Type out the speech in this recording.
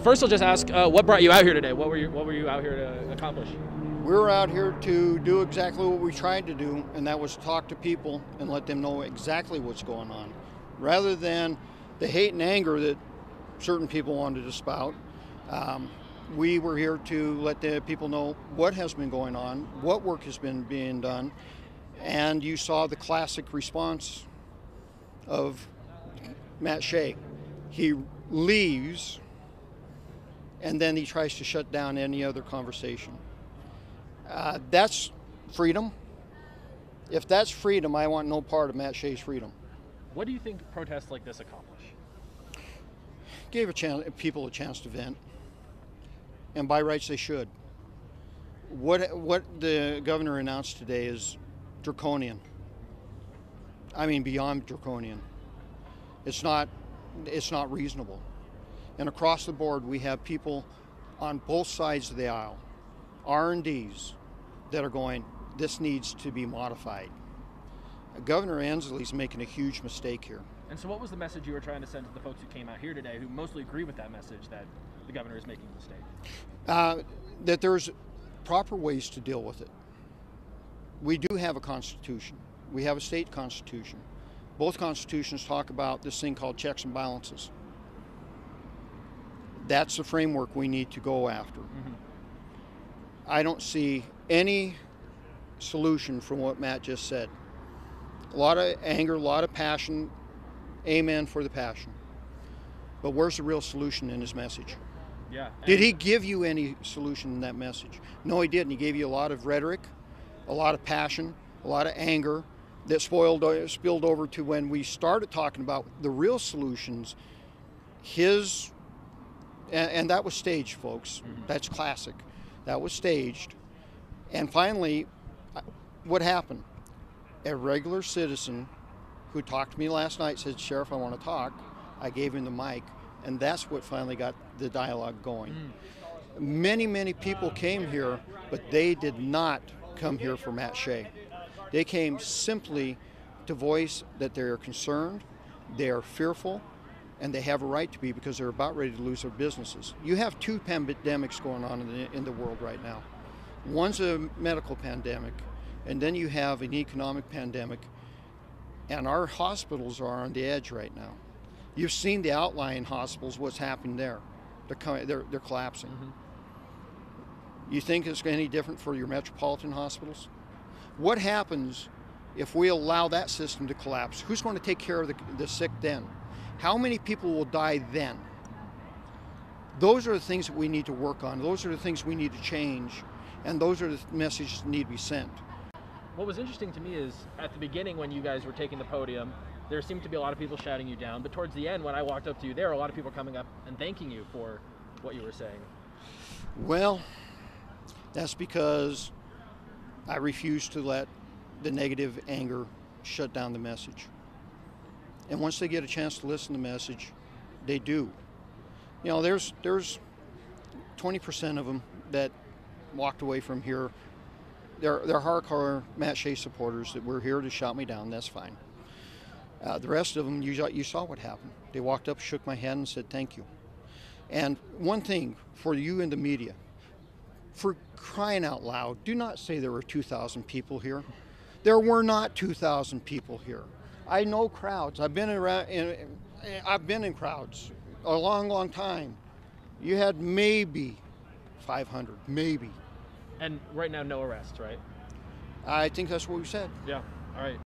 First, I'll just ask, what brought you out here today? What were you out here to accomplish? We were out here to do exactly what we tried to do, and that was talk to people and let them know exactly what's going on, rather than the hate and anger that certain people wanted to spout. We were here to let the people know what has been going on, what work has been being done, and you saw the classic response of Matt Shea. He leaves, and then he tries to shut down any other conversation. That's freedom. If that's freedom, I want no part of Matt Shea's freedom. What do you think protests like this accomplish? Gave people a chance to vent, and by rights they should. What the governor announced today is draconian. I mean, beyond draconian. It's not reasonable. And across the board, we have people on both sides of the aisle, R&Ds, that are going, this needs to be modified. Governor Inslee's making a huge mistake here. And so what was the message you were trying to send to the folks who came out here today who mostly agree with that message, that the governor is making a mistake? That there's proper ways to deal with it. We do have a constitution. We have a state constitution. Both constitutions talk about this thing called checks and balances. That's the framework we need to go after. Mm-hmm. I don't see any solution from what Matt just said. A lot of anger, a lot of passion. Amen for the passion. But where's the real solution in his message? Yeah. Did he give you any solution in that message? No, he didn't. He gave you a lot of rhetoric, a lot of passion, a lot of anger that spilled over to when we started talking about the real solutions. And that was staged, folks. Mm-hmm. That's classic. That was staged. And finally, what happened? A regular citizen who talked to me last night said, Sheriff, I want to talk. I gave him the mic, and that's what finally got the dialogue going. Many, many people came here, but they did not come here for Matt Shea. They came simply to voice that they are concerned, they are fearful, and they have a right to be, because they're about ready to lose their businesses. You have two pandemics going on in the world right now. One's a medical pandemic, and then you have an economic pandemic, and our hospitals are on the edge right now. You've seen the outlying hospitals, what's happening there. They're collapsing. Mm-hmm. You think it's any different for your metropolitan hospitals? What happens if we allow that system to collapse? Who's going to take care of the sick then? How many people will die then? Those are the things that we need to work on. Those are the things we need to change. And those are the messages that need to be sent. What was interesting to me is at the beginning when you guys were taking the podium, there seemed to be a lot of people shouting you down. But towards the end, when I walked up to you, there were a lot of people coming up and thanking you for what you were saying. Well, that's because I refuse to let the negative anger shut down the message. And once they get a chance to listen to the message, they do. You know, there's 20% of them that walked away from here. They're hardcore Matt Shea supporters that were here to shout me down. That's fine. The rest of them, you saw what happened. They walked up, shook my hand, and said thank you. And one thing for you in the media, for crying out loud, do not say there were 2,000 people here. There were not 2,000 people here. I know crowds. I've been in crowds a long, long time. You had maybe 500, maybe. And right now, no arrests, right? I think that's what we said. Yeah. All right.